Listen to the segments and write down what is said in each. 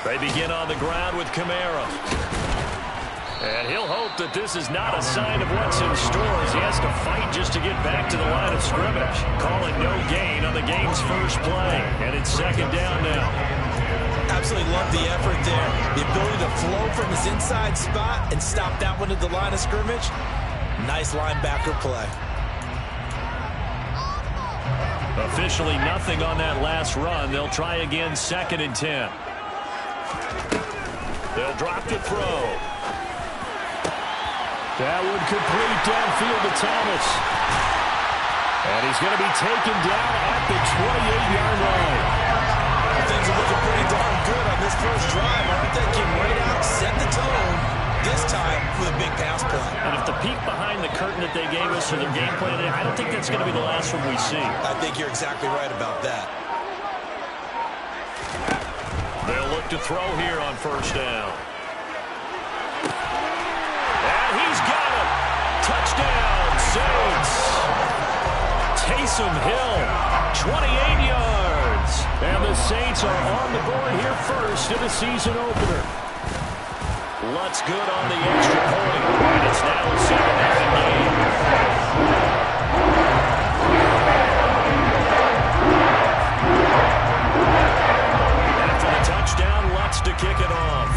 They begin on the ground with Kamara. And he'll hope that this is not a sign of what's in store as he has to fight just to get back to the line of scrimmage. Calling no gain on the game's first play. And it's second down now. Absolutely love the effort there. The ability to flow from his inside spot and stop that one at the line of scrimmage. Nice linebacker play. Officially nothing on that last run. They'll try again, 2nd and 10. They'll drop to throw. That would complete downfield to Thomas. And he's going to be taken down at the 28-yard line. Things are looking pretty darn good on this first drive, aren't they? Came right out, set the tone, this time with a big pass play. And if the peek behind the curtain that they gave us for their game plan, I don't think that's going to be the last one we see. I think you're exactly right about that. They'll look to throw here on first down. And he's got him. Touchdown, Saints. Taysom Hill, 28 yards. And the Saints are on the board here first in the season opener. Lutz good on the extra point. And it's now a 7-0 game. After the touchdown, Lutz to kick it off.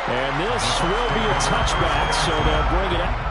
And this will be a touchback, so they'll bring it out.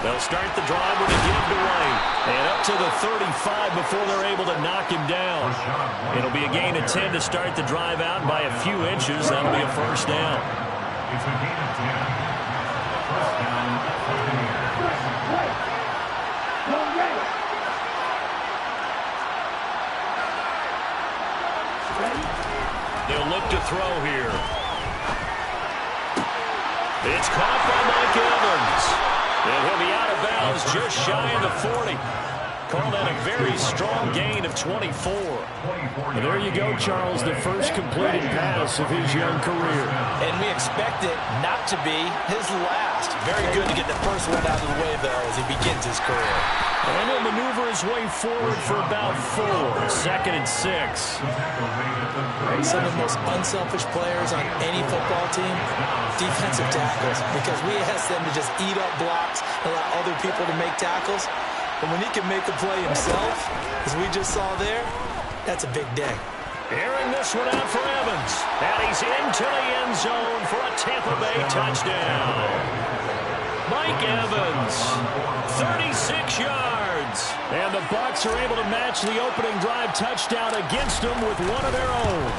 They'll start the drive with a give to White. And up to the 35 before they're able to knock him down. It'll be a gain of 10 to start the drive out by a few inches. That'll be a first down. It's a gain of 10. First down. They'll look to throw here. It's caught by Mike Evans. And he'll be out of bounds just shy of the 40. Call that a very strong gain of 24. And there you go, Charles, the first completed pass of his young career. And we expect it not to be his last. Very good to get the first one out of the way, though, as he begins his career. And he'll maneuver his way forward for about 4. 2nd and 6. Some of the most unselfish players on any football team, defensive tackles, because we ask them to just eat up blocks and allow other people to make tackles. But when he can make a play himself, as we just saw there, that's a big day. Airing this one out for Evans. And he's into the end zone for a Tampa Bay touchdown. Mike Evans, 36 yards. And the Bucs are able to match the opening drive touchdown against them with one of their own.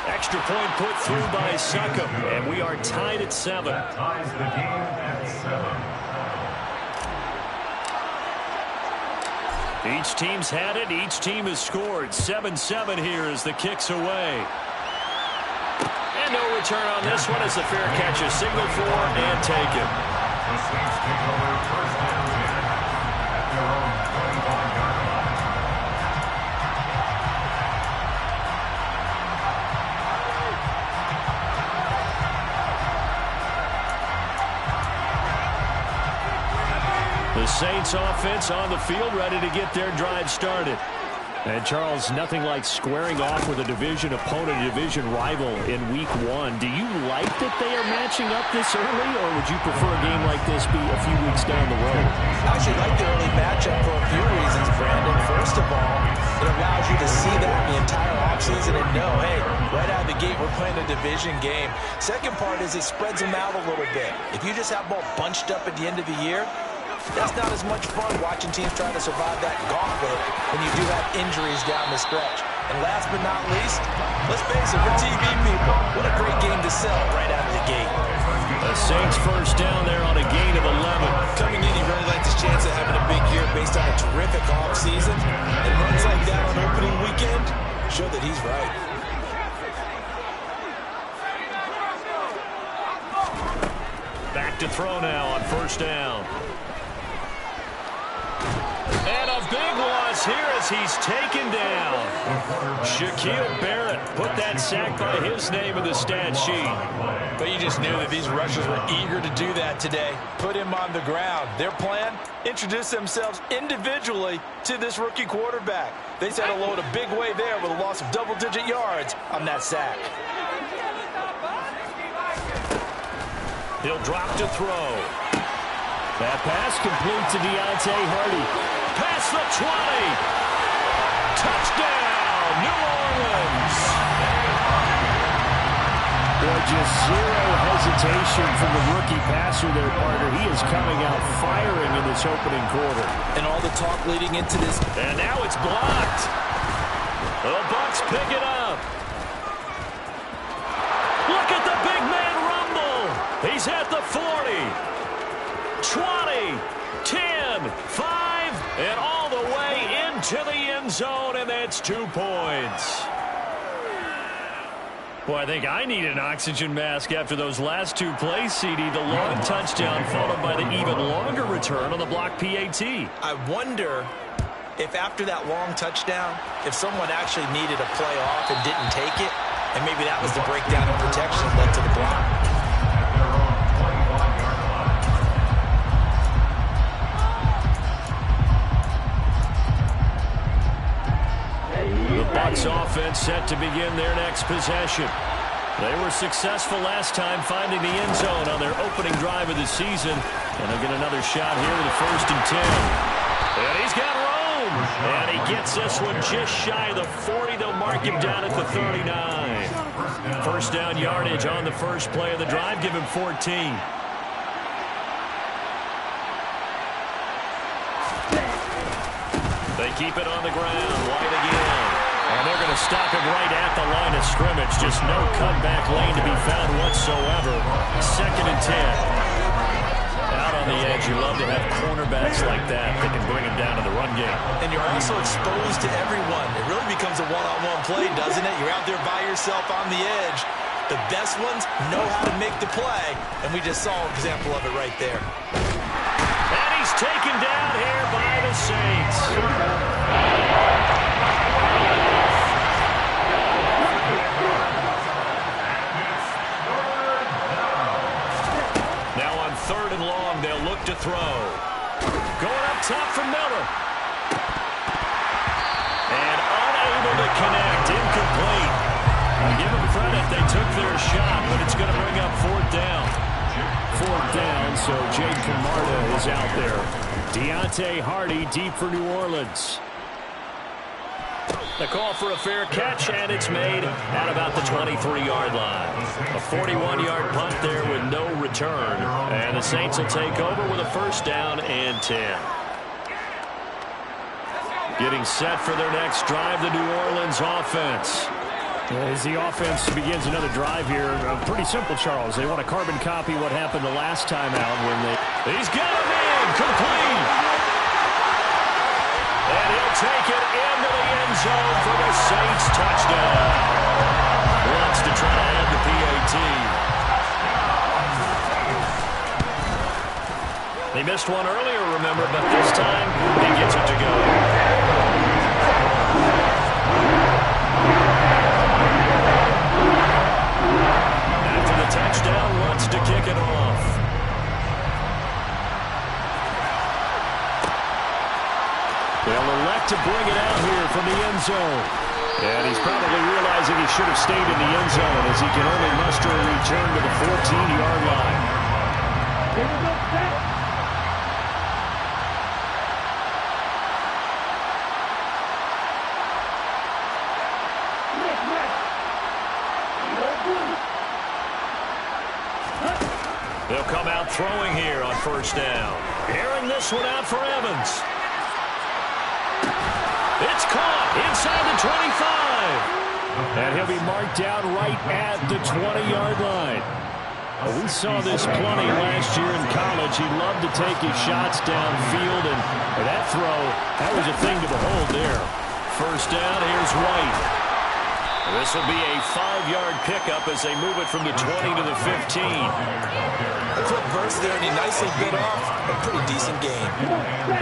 Extra point put through by Succop. And we are tied at 7. That ties the game at 7. Each team's had it. Each team has scored. 7-7 here as the kick's away. And no return on this one as the fair catch is signaled for and taken. The Saints take over first and 10 at their own 25-yard line. The Saints offense on the field ready to get their drive started. And Charles, nothing like squaring off with a division opponent, a division rival in week 1. Do you like that they are matching up this early, or would you prefer a game like this be a few weeks down the road? I actually like the early matchup for a few reasons, Brandon. First of all, it allows you to see that the entire offseason and know, hey, right out of the gate, we're playing a division game. Second part is it spreads them out a little bit. If you just have them all bunched up at the end of the year, that's not as much fun watching teams try to survive that gauntlet when you do have injuries down the stretch. And last but not least, let's face it, for TV people, what a great game to sell right out of the gate. The Saints first down there on a gain of 11. Coming in, he really liked his chance of having a big year based on a terrific offseason. And runs like that on opening weekend show that he's right. Back to throw now on first down. And a big loss here as he's taken down. Shaquille Barrett put that sack by his name in the stat sheet. But you just knew that these rushers were eager to do that today. Put him on the ground. Their plan, introduce themselves individually to this rookie quarterback. They said hello in a big way there with a loss of double-digit yards on that sack. He'll drop to throw. That pass complete to Deontay Hardy. Past the 20. Touchdown, New Orleans. Boy, just zero hesitation from the rookie passer there, partner. He is coming out firing in this opening quarter. And all the talk leading into this. And now it's blocked. The Bucs pick it up. Look at the big man rumble. He's at the 40. 20, 10, 5, and all the way into the end zone, and that's 2 points. Boy, I think I need an oxygen mask after those last 2 plays, CD. The long touchdown followed by the even longer return on the block PAT. I wonder if after that long touchdown, if someone actually needed a play off and didn't take it, and maybe that was the breakdown in protection that led to the block. Bucs offense set to begin their next possession. They were successful last time finding the end zone on their opening drive of the season. And they'll get another shot here with a 1st and 10. And he's got room. And he gets this one just shy of the 40. They'll mark him down at the 39. First down yardage on the first play of the drive. Give him 14. They keep it on the ground. White again. And they're going to stop him right at the line of scrimmage. Just no cutback lane to be found whatsoever. 2nd and 10. Out on the edge, you love to have cornerbacks like that that can bring him down to the run game. And you're also exposed to everyone. It really becomes a one-on-one play, doesn't it? You're out there by yourself on the edge. The best ones know how to make the play, and we just saw an example of it right there. And he's taken down here by the Saints. Now on 3rd and long, they'll look to throw. Going up top for Miller. And unable to connect, incomplete. I'll give them credit, they took their shot, but it's going to bring up 4th down. 4th down, so Jake Camarda is out there. Deontay Hardy deep for New Orleans. The call for a fair catch, and it's made at about the 23-yard line. A 41-yard punt there with no return. And the Saints will take over with a 1st down and 10. Getting set for their next drive, the New Orleans offense. As the offense begins another drive here, pretty simple, Charles. They want to carbon copy what happened the last time out when they... He's got him in, complete. And he'll take it into the end zone for the Saints touchdown. Wants to try to add the PAT. They missed one earlier, remember, but this time he gets it to go. After the touchdown, wants to kick it off. They'll elect to bring it out here from the end zone. And he's probably realizing he should have stayed in the end zone as he can only muster a return to the 14-yard line. They'll come out throwing here on first down. Airing this one out for Evans. It's caught inside the 25. And he'll be marked down right at the 20-yard line. We saw this plenty last year in college. He loved to take his shots downfield, and that throw, that was a thing to behold there. First down, here's White. This will be a 5-yard pickup as they move it from the 20 to the 15. A quick burst there, and he nicely bit off a pretty decent gain.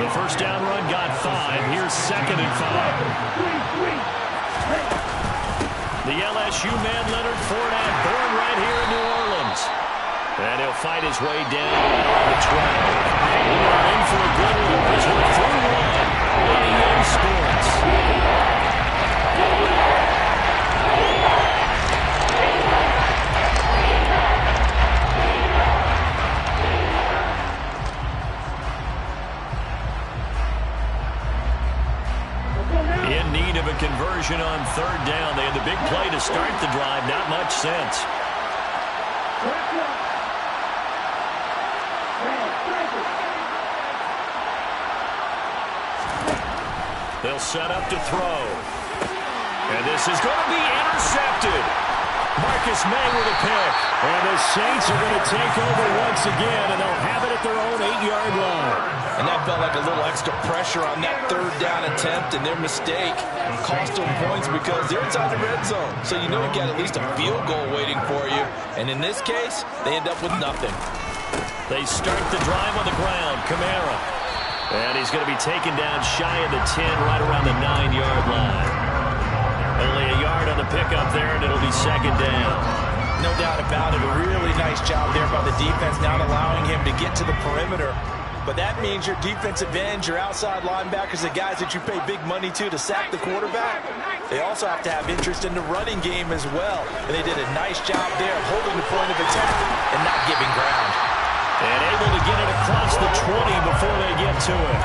The first down run got 5. Here's 2nd and 5. The LSU man, Leonard Fournette, born right here in New Orleans. And he'll fight his way down around the 12. We are in for a good one as we're through one on EA Sports. In need of a conversion on 3rd down. They had the big play to start the drive. Not much sense. They'll set up to throw. And this is going to be intercepted. Marcus May with a pick. And the Saints are going to take over once again, and they'll have it at their own 8-yard line. And that felt like a little extra pressure on that 3rd down attempt, and their mistake cost them points because they're inside the red zone. So you know you got at least a field goal waiting for you. And in this case, they end up with nothing. They start the drive on the ground. Kamara. And he's going to be taken down shy of the 10, right around the 9-yard line. Only a yard on the pickup there, and it'll be 2nd down. No doubt about it. A really nice job there by the defense, not allowing him to get to the perimeter. But that means your defensive ends, your outside linebackers, the guys that you pay big money to sack the quarterback, they also have to have interest in the running game as well. And they did a nice job there of holding the point of attack and not giving ground. And able to get it across the 20 before they get to it.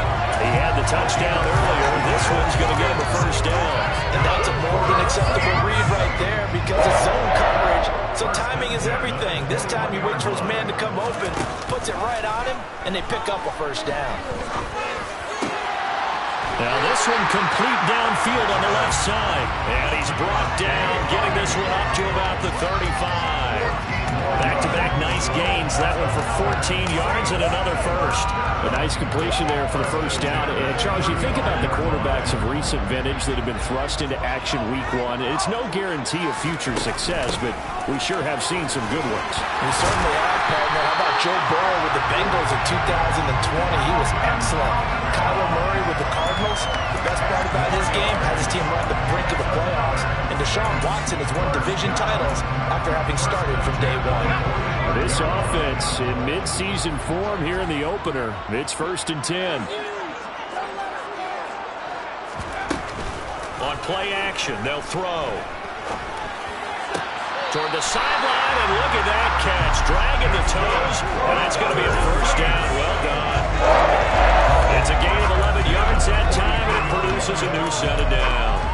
He had the touchdown earlier. This one's going to get him a first down. And that's a more than acceptable read right there because of zone coverage. So timing is everything. This time he waits for his man to come open, puts it right on him, and they pick up a first down. Now this one complete downfield on the left side. And he's brought down, getting this one up to about the 35. Back-to-back nice gains. That one for 14 yards and another first. A nice completion there for the first down. And Charles, you think about the quarterbacks of recent vintage that have been thrust into action week 1. It's no guarantee of future success, but we sure have seen some good ones. We certainly have, partner. How about Joe Burrow with the Bengals in 2020? He was excellent. Kyler Murray with the Cardinals. The best part about his game has his team run the brink of the playoffs. And Deshaun Watson has won division titles after having started from day 1. This offense in mid-season form here in the opener. It's 1st and 10. On play action, they'll throw. Toward the sideline, and look at that catch. Dragging the toes, and that's going to be a first down. Well done. It's a gain of 11 yards that time, and it produces a new set of downs.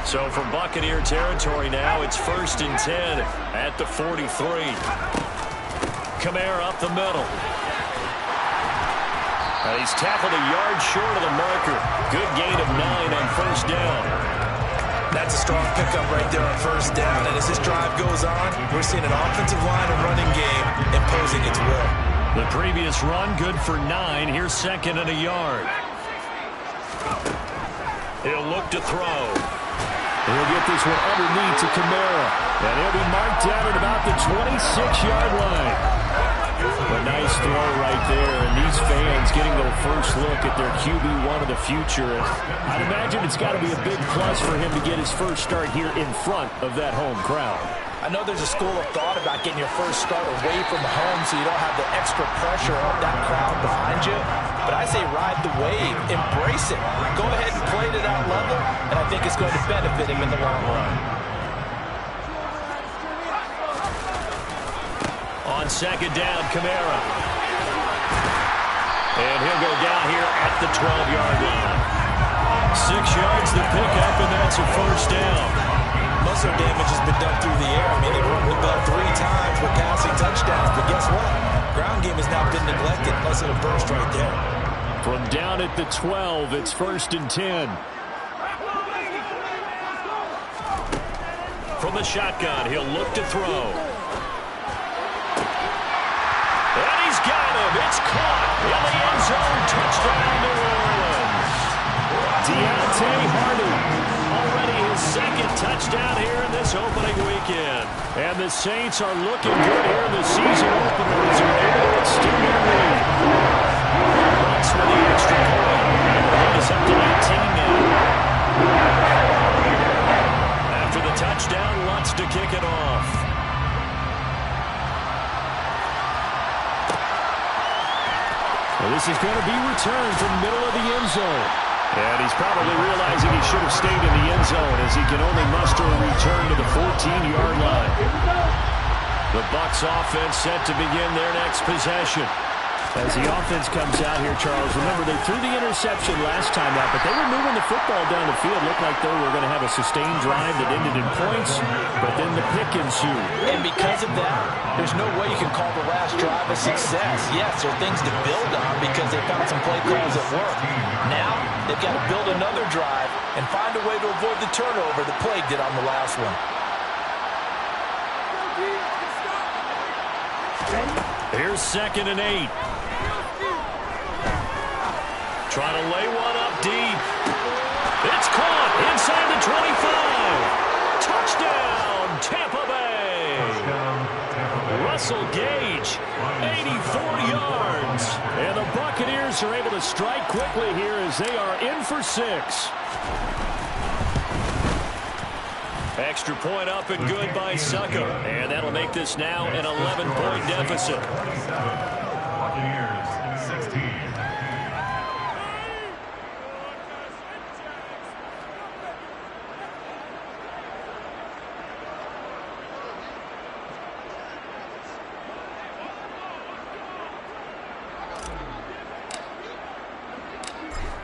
So from Buccaneer territory now, it's 1st and 10 at the 43. Kamara up the middle. And he's tackled a yard short of the marker. Good gain of 9 on first down. That's a strong pickup right there on first down. And as this drive goes on, we're seeing an offensive line and running game imposing its will. The previous run good for 9. Here's 2nd and a yard. He'll look to throw. He'll get this one underneath to Kamara. And he'll be marked down at about the 26-yard line. A nice throw right there. And these fans getting their first look at their QB1 of the future. And I'd imagine it's got to be a big plus for him to get his first start here in front of that home crowd. I know there's a school of thought about getting your first start away from home so you don't have the extra pressure of that crowd behind you. But I say ride the wave. Embrace it. Go ahead and play to that level, and I think it's going to benefit him in the long run. On second down, Kamara. And he'll go down here at the 12-yard line. 6 yards the pickup, and that's a first down. Muscle damage has been done through the air. I mean, they've rung the bell 3 times with passing touchdowns, but guess what? Ground game has now been neglected. Nice little burst right there. From down at the 12, it's 1st and 10. From the shotgun, he'll look to throw. And he's got him. It's caught in the end zone. Touchdown, New Orleans. Deontay Hardy. Already his 2nd touchdown here in this opening weekend. And the Saints are looking good here in the season opener as they're able to extend their lead. Bucks with the extra point. Lead is up to 19 now. After the touchdown, Lutz to kick it off. Well, this is going to be returned from the middle of the end zone. And he's probably realizing he should have stayed in the end zone as he can only muster a return to the 14-yard line. The Bucs offense set to begin their next possession. As the offense comes out here, Charles, remember they threw the interception last time out, but they were moving the football down the field. Looked like they were going to have a sustained drive that ended in points, but then the pick ensued. And because of that, there's no way you can call the last drive a success. Yes, there are things to build on because they found some play calls that work. Now, they've got to build another drive and find a way to avoid the turnover the play did on the last one. Here's 2nd and 8. Trying to lay one up deep. It's caught inside the 25. Touchdown, Tampa Bay. Russell Gage, 84 yards. And the Buccaneers are able to strike quickly here as they are in for 6. Extra point up and good by Succop. And that'll make this now an 11-point deficit. Buccaneers, 16.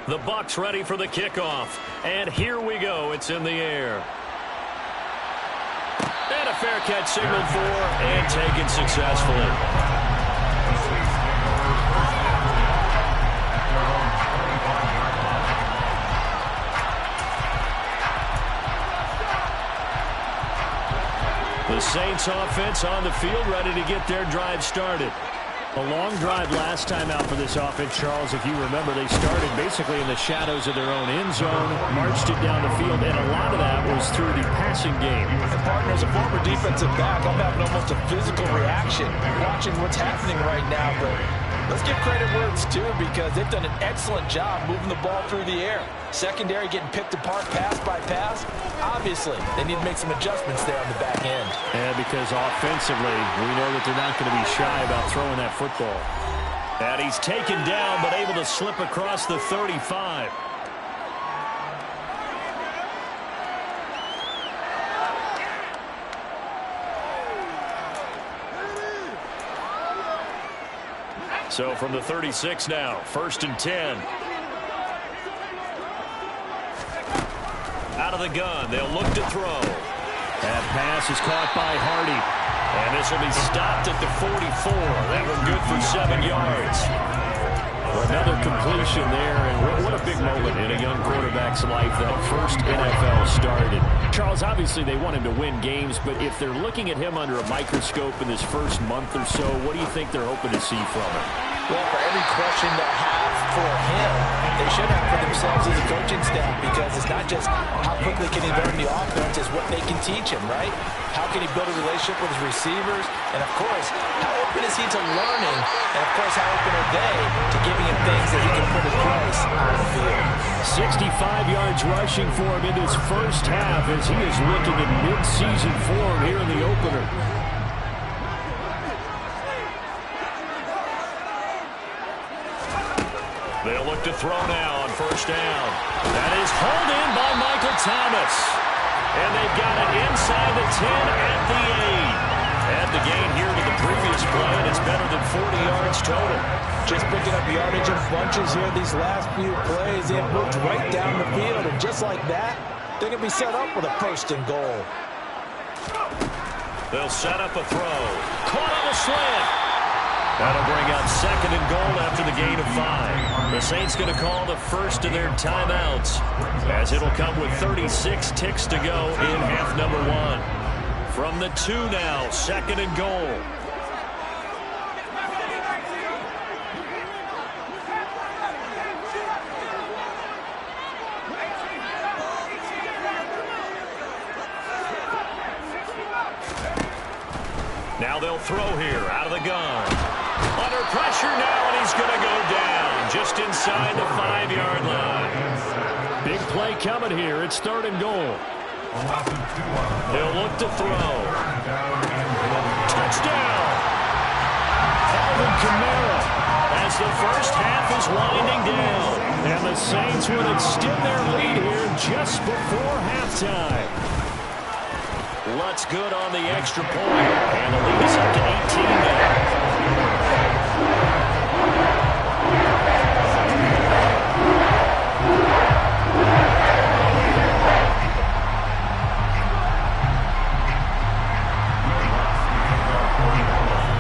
The Bucs ready for the kickoff. And here we go. It's in the air. And a fair catch signaled for and taken successfully. The Saints offense on the field ready to get their drive started. A long drive last time out for this offense, Charles. If you remember, they started basically in the shadows of their own end zone, marched it down the field, and a lot of that was through the passing game. And partner, as a former defensive back, I'm having almost a physical reaction watching what's happening right now. But let's give credit where it's due because they've done an excellent job moving the ball through the air. Secondary getting picked apart pass by pass. Obviously, they need to make some adjustments there on the back end. And because offensively, we know that they're not going to be shy about throwing that football. And he's taken down, but able to slip across the 35. So from the 36 now, 1st and 10. Out of the gun, they'll look to throw. That pass is caught by Hardy. And this will be stopped at the 44. That one good for 7 yards. Another completion there, and what a big moment in a young quarterback's life, that first NFL started. Charles, obviously they want him to win games, but if they're looking at him under a microscope in this first month or so, what do you think they're hoping to see from him? Well, for every question they have for him, they should have for themselves as a coaching staff, because it's not just how quickly can he learn the offense, it's what they can teach him, right? How can he build a relationship with his receivers? And, of course, how open is he to learning? And, of course, how open are they to giving him things that he can put in place on the field? 65 yards rushing for him in his first half as he is looking in mid-season form here in the opener. They'll look to throw now on first down. That is hauled in by Michael Thomas. And they've got it inside the 10 at the 8. Add the gain here to the previous play, and it's better than 40 yards total. Just picking up yardage in bunches here these last few plays. They've moved right down the field, and just like that, they're going to be set up with a first and goal. They'll set up a throw. Caught on the slant. That'll bring up second and goal after the gain of 5. The Saints going to call the first of their timeouts, as it'll come with 36 ticks to go in half number 1. From the 2 now, second and goal. Now they'll throw here out of the gun. Under pressure now, and he's going to go down just inside the 5-yard line. Big play coming here. It's third and goal. He'll look to throw. Touchdown! Alvin Kamara as the first half is winding down. And the Saints will extend their lead here just before halftime. Lutz good on the extra point, and the lead is up to 18 now.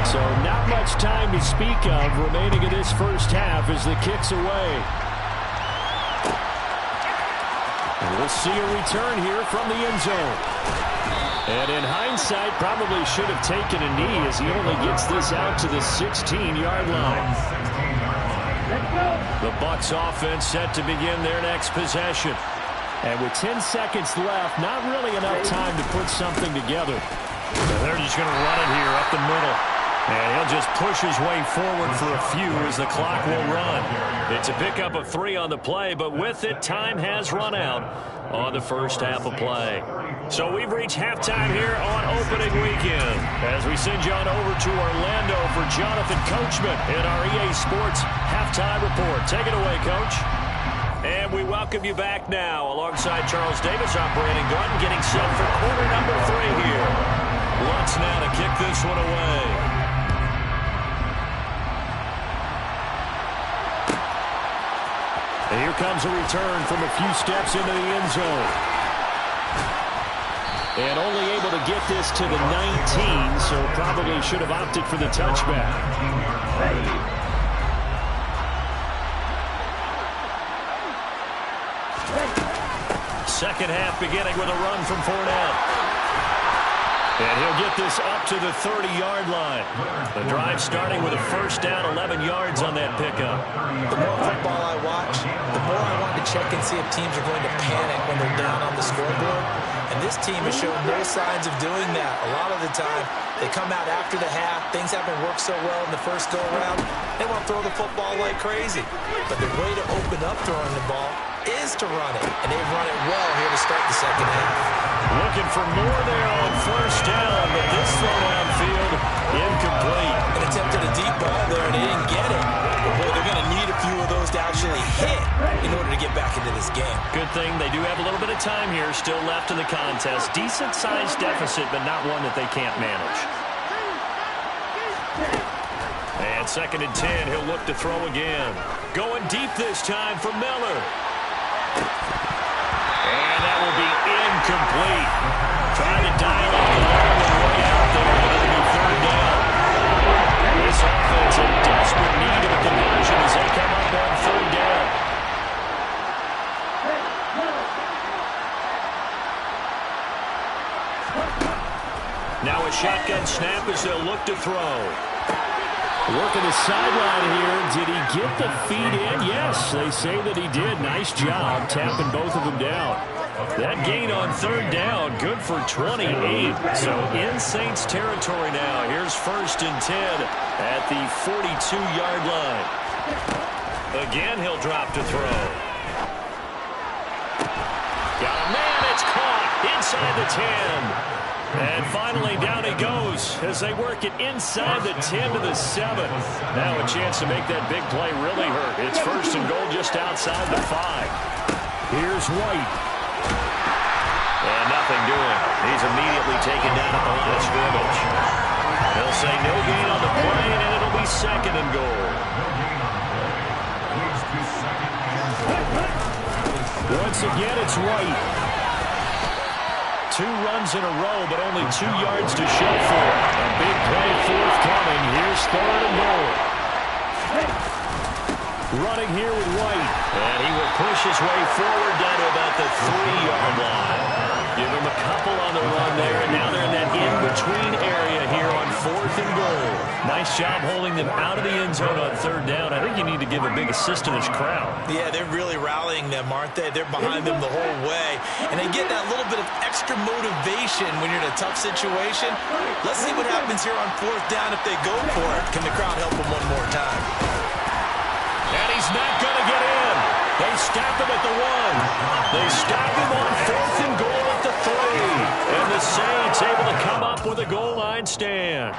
So not much time to speak of remaining in this first half as the kick's away. And we'll see a return here from the end zone. And in hindsight, probably should have taken a knee as he only gets this out to the 16-yard line. The Bucs offense set to begin their next possession. And with 10 seconds left, not really enough time to put something together. So they're just going to run it here up the middle. And he'll just push his way forward for a few as the clock will run. It's a pickup of 3 on the play, but with it, time has run out on the first half of play. So we've reached halftime here on opening weekend as we send you on over to Orlando for Jonathan Coachman in our EA Sports Halftime Report. Take it away, Coach. And we welcome you back now alongside Charles Davis. I'm Brandon Gunn getting set for quarter number 3 here. Lutz now to kick this one away. And here comes a return from a few steps into the end zone. And only able to get this to the 19, so probably should have opted for the touchback. Second half beginning with a run from Fournette. And he'll get this up to the 30-yard line. The drive starting with a first down, 11 yards on that pickup. The more football I watch, the more I want to check and see if teams are going to panic when they're down on the scoreboard. And this team has shown no signs of doing that. A lot of the time, they come out after the half. Things haven't worked so well in the first go-around. They want to throw the football like crazy. But the way to open up throwing the ball is to run it. And they've run it well here to start the second half. Looking for more there on first down, but this throw downfield incomplete. An attempt at a deep ball there, and they didn't get it. But boy, they're going to need a few of those to actually hit in order to get back into this game. Good thing they do have a little bit of time here still left in the contest. Decent-sized deficit, but not one that they can't manage. And second and 10, he'll look to throw again. Going deep this time for Miller. And that will be incomplete. Trying to dial up the ball on the way out there, but it'll be third down. This offense in desperate need of a conversion as they come up on third down. Now a shotgun snap as they'll look to throw. Working the sideline here. Did he get the feet in? Yes, they say that he did. Nice job tapping both of them down. That gain on third down, good for 28. So in Saints territory now. Here's 1st and 10 at the 42-yard line. Again, he'll drop to throw. Got a man, it's caught inside the 10. And finally, down he goes as they work it inside the 10 to the 7. Now a chance to make that big play really hurt. It's 1st and goal just outside the 5. Here's White. And nothing doing. He's immediately taken down at the line of scrimmage. They'll say no gain on the play, and it'll be 2nd and goal. Once again, it's White. 2 runs in a row, but only 2 yards to show for it. A big play forthcoming. Here's 3rd and goal. Running here with White. And he will push his way forward down to about the 3-yard line. Give him a couple on the run there, and now they're in that in-between area here on 4th and goal. Nice job holding them out of the end zone on 3rd down. I think you need to give a big assist to this crowd. Yeah, they're really rallying them, aren't they? They're behind them the whole way. And they get that little bit of extra motivation when you're in a tough situation. Let's see what happens here on 4th down if they go for it. Can the crowd help them one more time? And he's not going to get in. They stop him at the 1. They stop him on 4th and goal at the 3. And the Saints able to come up with a goal line stand.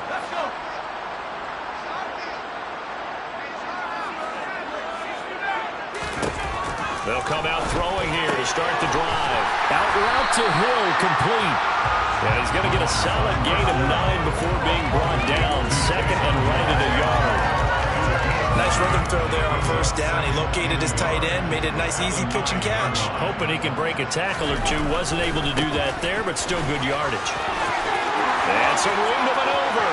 They'll come out throwing here to start the drive. Out route to Hill, complete. And he's going to get a solid gain of 9 before being brought down. 2nd and right at a yard. Nice rhythm throw there on 1st down. He located his tight end, made a nice easy pitch and catch. Hoping he can break a tackle or two. Wasn't able to do that there, but still good yardage. And some room to maneuver.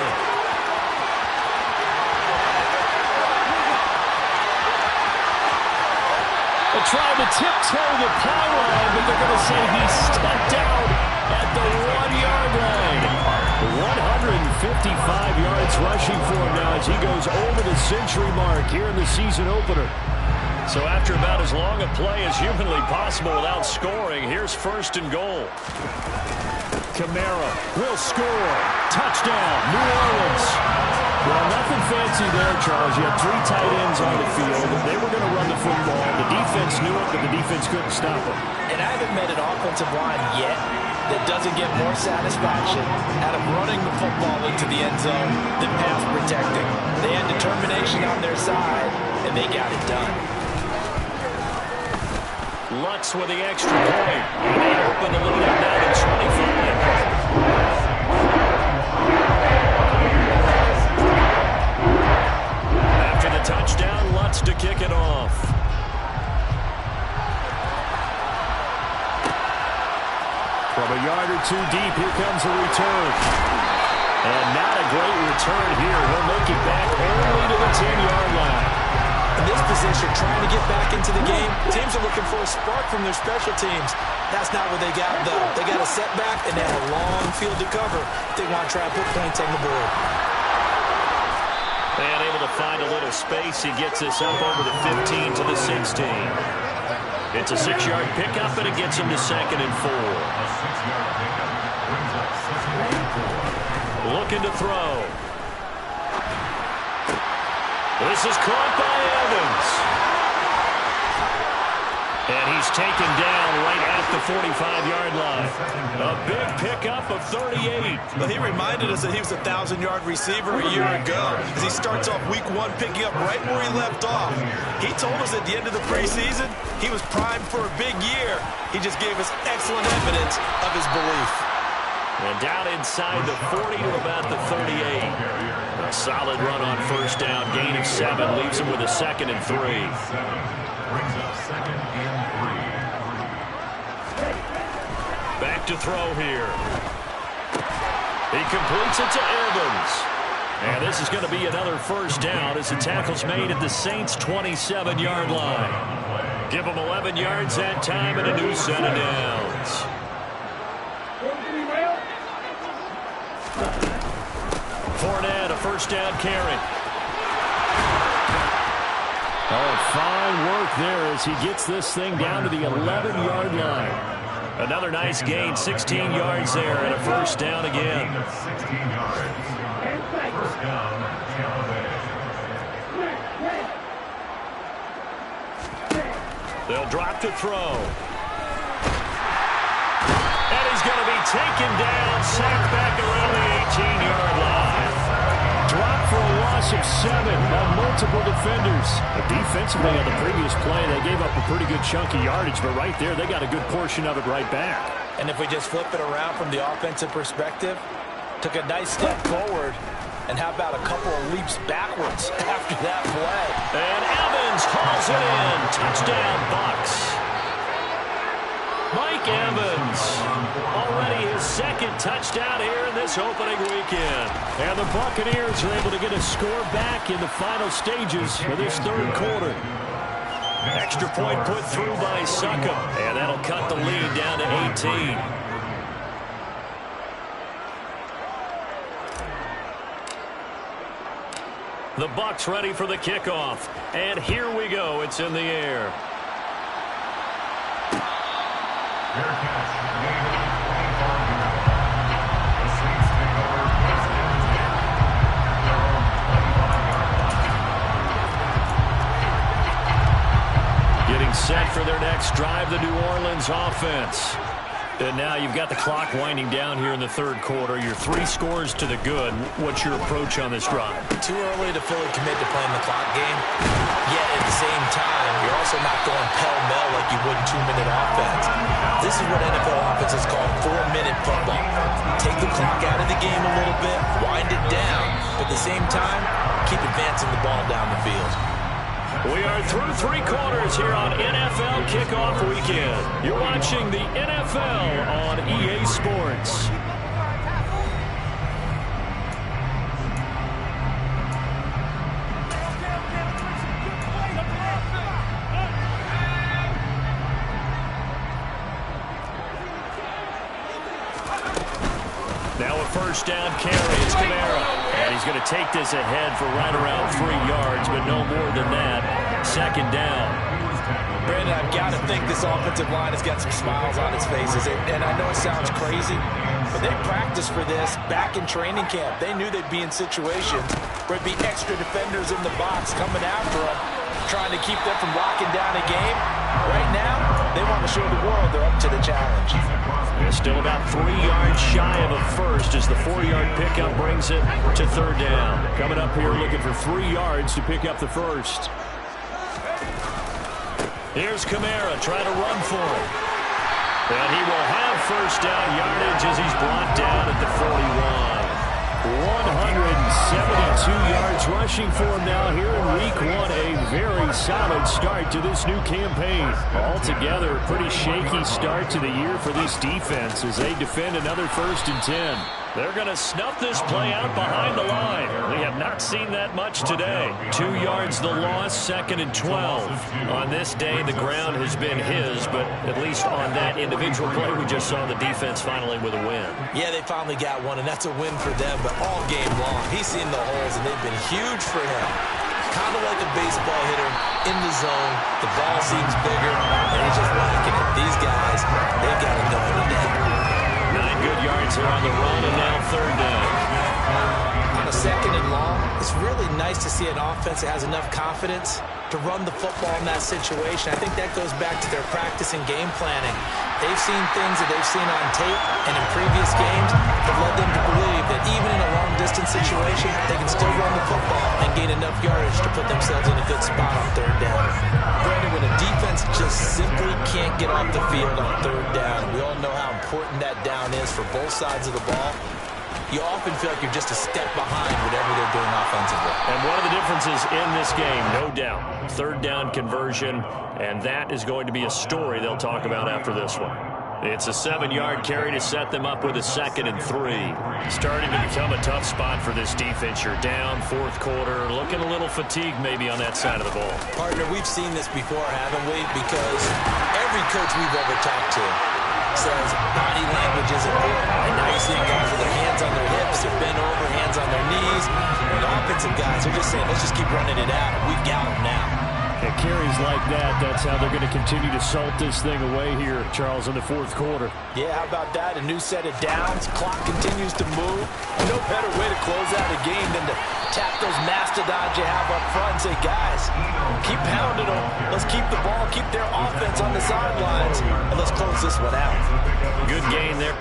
They tried to tiptoe the pylon, but they're going to say he stepped out at the 1-yard line. 155 yards rushing for him now as he goes over the century mark here in the season opener. So after about as long a play as humanly possible without scoring, here's 1st and goal. Kamara will score. Touchdown, New Orleans. Well, nothing fancy there, Charles. You had 3 tight ends on the field. They were going to run the football. The defense knew it, but the defense couldn't stop it. And I haven't met an offensive line yet that doesn't get more satisfaction out of running the football into the end zone than pass protecting. They had determination on their side, and they got it done. Lutz with the extra point. And they open the lead up now to 25. After the touchdown, Lutz to kick it off. From a yard or 2 deep, here comes a return. And not a great return here. He'll make it back only to the 10-yard line. In this position, trying to get back into the game, teams are looking for a spark from their special teams. That's not what they got, though. They got a setback, and they have a long field to cover if they want to try to put points on the board. And able to find a little space. He gets this up over the 15 to the 16. It's a 6-yard pickup, and it gets him to 2nd and 4. Looking to throw. This is caught by Evans. And he's taken down right at the 45-yard line. A big pickup of 38. Well, he reminded us that he was a 1,000-yard receiver a year ago as he starts off week 1 picking up right where he left off. He told us at the end of the preseason he was primed for a big year. He just gave us excellent evidence of his belief. And down inside the 40 to about the 38. A solid run on 1st down. Gain of 7 leaves him with a 2nd and 3. Brings up 2nd and 3. Back to throw here. He completes it to Evans. And this is going to be another 1st down as the tackle's made at the Saints' 27-yard line. Give them 11 yards that time and a new set of downs. Fournette, a 1st down carry. Oh, fine work there as he gets this thing down to the 11-yard line. Another nice gain, 16 yards there, and a first down again. 16 yards. First down, Tampa Bay. They'll drop to throw. And he's going to be taken down, sacked back around the 18-yard line. Drop for a loss of 7 on multiple defenders. Defensively on the previous play, they gave up a pretty good chunk of yardage, but right there, they got a good portion of it right back. And if we just flip it around from the offensive perspective, took a nice step forward, and how about a couple of leaps backwards after that play? And Evans hauls it in. Touchdown, Bucs. Mike Evans, already his second touchdown here in this opening weekend. And the Buccaneers are able to get a score back in the final stages of this third quarter. Extra point put through by Succop, and that'll cut the lead down to 18. The Bucs ready for the kickoff. And here we go. It's in the air. Fair catch, gain of 25 yards. The Saints take over first and 10 at their own 25 yards. Getting set for their next drive, the New Orleans offense. And now you've got the clock winding down here in the third quarter. Your 3 scores to the good. What's your approach on this drive? Too early to fully commit to playing the clock game. Yet at the same time, you're also not going pell-mell like you would in 2-minute offense. This is what NFL offenses call 4-minute football. Take the clock out of the game a little bit, wind it down, but at the same time, keep advancing the ball down the field. We are through 3 quarters here on NFL Kickoff Weekend. You're watching the NFL on EA Sports. Now a first down carry. It's Kamara. And he's going to take this ahead for right around 3 yards, but no more than that. Second down. Brandon, I've got to think this offensive line has got some smiles on its faces. And I know it sounds crazy, but they practiced for this back in training camp. They knew they'd be in situations where it'd be extra defenders in the box coming after them, trying to keep them from locking down a game. Right now, they want to show the world they're up to the challenge. They're still about 3 yards shy of a first as the 4-yard pickup brings it to third down. Coming up here looking for 3 yards to pick up the first. Here's Kamara trying to run for it. And he will have first down yardage as he's brought down at the 41. 172 yards rushing for him now here in week 1. A very solid start to this new campaign. Altogether, a pretty shaky start to the year for this defense as they defend another 1st and 10. They're going to snuff this play out behind the line. We have not seen that much today. 2 yards the loss, 2nd and 12. On this day, the ground has been his, but at least on that individual play, we just saw the defense finally with a win. Yeah, they finally got one, and that's a win for them, but all game long, he's seen the holes, and they've been huge for him. Kind of like a baseball hitter in the zone. The ball seems bigger, and he's just whacking it. These guys, they've got it going today. 9 good yards here on the run, and now third down. On a 2nd and long, it's really nice to see an offense that has enough confidence to run the football in that situation. I think that goes back to their practice and game planning. They've seen things that they've seen on tape and in previous games that led them to believe that even in a long-distance situation, they can still run the football and gain enough yardage to put themselves in a good spot on third down. Brandon, when a defense just simply can't get off the field on third down, we all know how important that down is for both sides of the ball. You often feel like you're just a step behind whatever they're doing offensively. And one of the differences in this game, no doubt, third down conversion, and that is going to be a story they'll talk about after this one. It's a 7-yard carry to set them up with a 2nd and 3. Starting to become a tough spot for this defense. You're down, 4th quarter, looking a little fatigued maybe on that side of the ball. Partner, we've seen this before, haven't we? Because every coach we've ever talked to says body language is important. And now you're seeing guys with their hands on their hips, they're bent over, hands on their knees. And the offensive guys are just saying, let's just keep running it out. We've got them now. At carries like that, that's how they're going to continue to salt this thing away here, Charles, in the fourth quarter. Yeah, how about that? A new set of downs. Clock continues to move. No better way to close out a game than to tap those mastodons you have up front and say, guys, keep pounding them. Let's keep the ball, keep their offense on the sidelines, and let's close this one out. Good game there.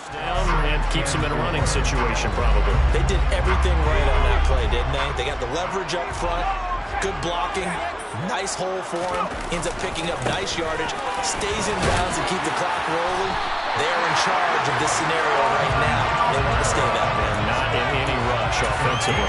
Down and keeps him in a running situation, probably. They did everything right on that play, didn't they? They got the leverage up front, good blocking, nice hole for him, ends up picking up nice yardage, stays in bounds and keep the clock rolling. They're in charge of this scenario right now. They want to stay that way. And not in any rush offensively.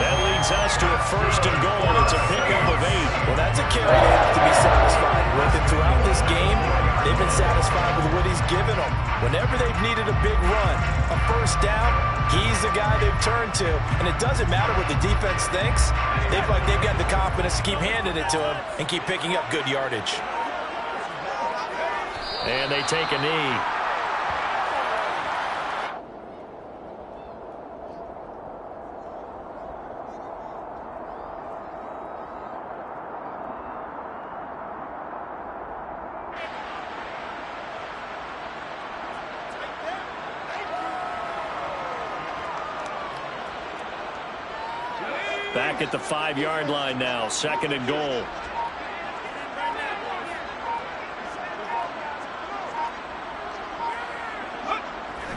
That leads us to a first and goal, and it's a pickup of 8. Well, that's a carry they have to be satisfied with. And throughout this game, they've been satisfied with what he's given them. Whenever they've needed a big run, a first down, he's the guy they've turned to. And it doesn't matter what the defense thinks. They've got the confidence to keep handing it to him and keep picking up good yardage. And they take a knee. Back at the 5-yard line now, second and goal.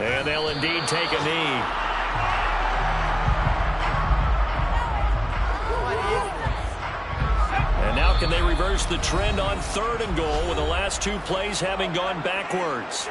And they'll indeed take a knee. And now can they reverse the trend on third and goal with the last 2 plays having gone backwards?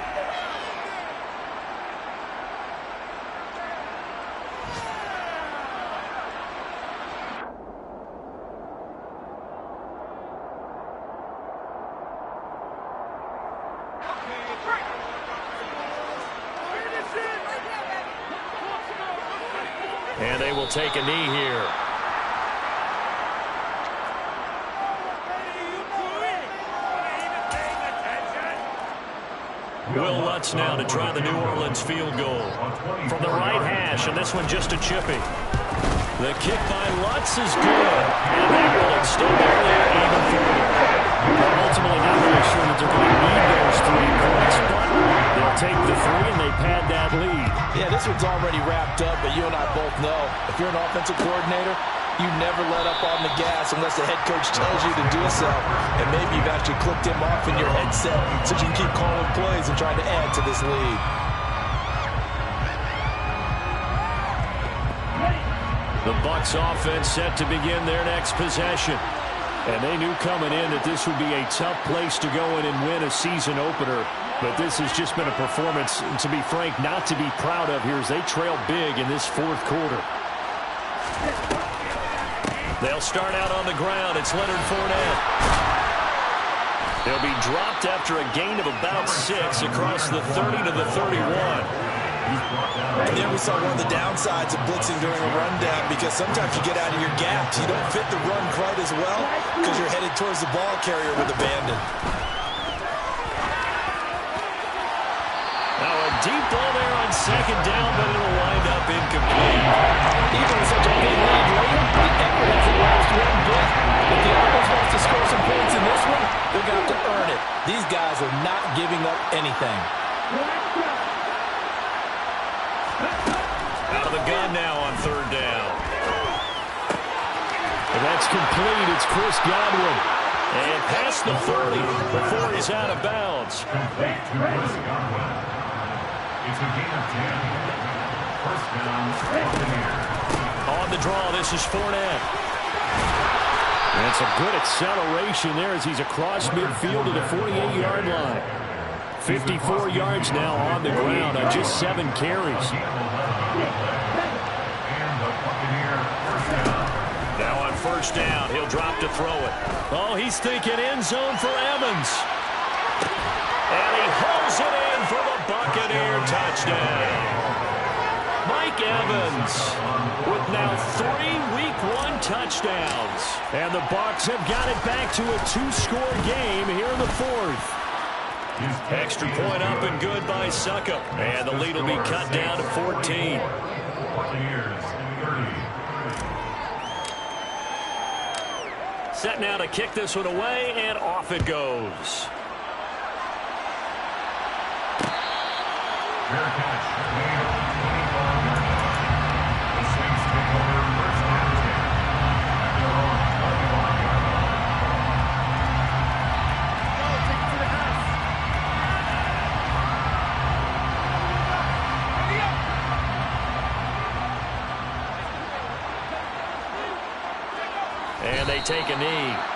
And they will take a knee here. Will Lutz now to try the New Orleans field goal. From the right hash, and this one just a chippy. The kick by Lutz is good. And that will extend their lead even further. They're ultimately not really sure that they're going to need those 3 points, but they'll take the 3 and they pad that lead. Yeah, this one's already wrapped up, but you and I both know if you're an offensive coordinator, you never let up on the gas unless the head coach tells you to do so. And maybe you've actually clicked him off in your headset so you can keep calling plays and trying to add to this lead. The Bucs offense set to begin their next possession. And they knew coming in that this would be a tough place to go in and win a season opener. But this has just been a performance, to be frank, not to be proud of here as they trail big in this fourth quarter. They'll start out on the ground. It's Leonard Fournette. They'll be dropped after a gain of about 6 across the 30 to the 31. And there we saw one of the downsides of blitzing during a rundown, because sometimes you get out of your gaps. You don't fit the run quite as well because you're headed towards the ball carrier with abandon. Now a deep ball there on second down, but it'll wind up incomplete. Even with such a big lead late, the effort hasn't lost one bit. If the offense wants to score some points in this one, they're going to have to earn it. These guys are not giving up anything. Out of the gun now on third down. And that's complete. It's Chris Godwin. And past the 30 before he's out of bounds. Complete to Chris Godwin. It's a gain of 10. First down, Buccaneers. On the draw, this is Fournette. And it's a good acceleration there as he's across midfield to the 48-yard line. 54 yards now on the ground on just 7 carries. And the Buccaneer first down. Now on first down. He'll drop to throw it. Oh, he's thinking end zone for Evans. And he hauls it in for the Buccaneer touchdown. Mike Evans with now 3 Week 1 touchdowns. And the Bucs have got it back to a 2-score game here in the 4th. Extra point up and good by Succop. And the lead will be cut down to 14. Set now to kick this one away, and off it goes. Fair catch. The Saints take over first and 10 at their own 21-yard line. And they take a knee.